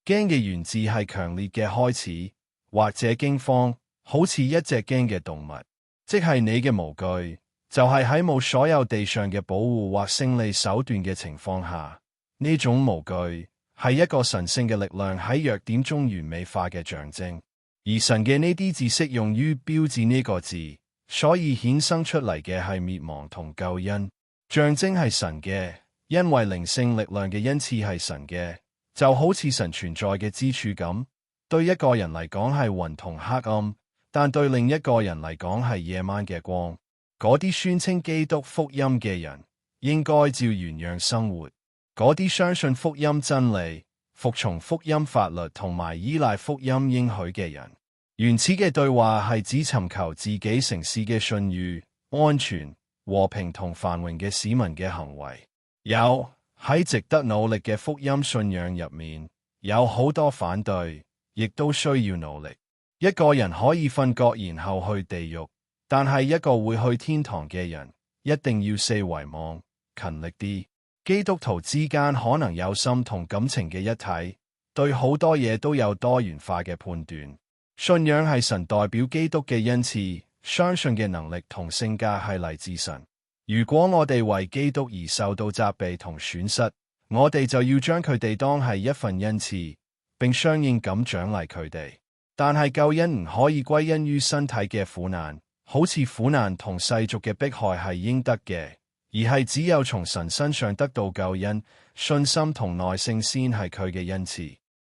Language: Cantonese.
驚嘅源自係強烈嘅開始，或者驚慌，好似一隻驚嘅動物，即係你嘅無懼，就係喺冇所有地上嘅保護或勝利手段嘅情況下，呢種無懼係一個神聖嘅力量喺弱點中完美化嘅象徵。而神嘅呢啲字適用於標誌呢個字，所以衍生出嚟嘅係滅亡同救恩。象徵係神嘅，因為靈性力量嘅恩賜係神嘅，就好似神存在嘅之處咁。對一個人嚟講係雲同黑暗，但對另一個人嚟講係夜晚嘅光。嗰啲宣稱基督福音嘅人，應該照原樣生活。嗰啲相信福音真理、服從福音法律同埋依賴福音應許嘅人，原始嘅對話係指尋求自己城市嘅信譽、安全、和平同繁榮嘅市民嘅行為。有喺值得努力嘅福音信仰入面，有好多反對，亦都需要努力。一個人可以瞓覺然後去地獄，但係一個會去天堂嘅人，一定要四圍望，勤力啲。基督徒之間可能有心同感情嘅一體，對好多嘢都有多元化嘅判斷。信仰係神代表基督嘅恩賜，相信嘅能力同性格係嚟自神。如果我哋為基督而受到責備同損失，我哋就要將佢哋當係一份恩賜，並相應咁獎勵佢哋。但係救恩唔可以歸因於身體嘅苦難，好似苦難同世俗嘅迫害係應得嘅，而係只有從神身上得到救恩，信心同耐性先係佢嘅恩賜。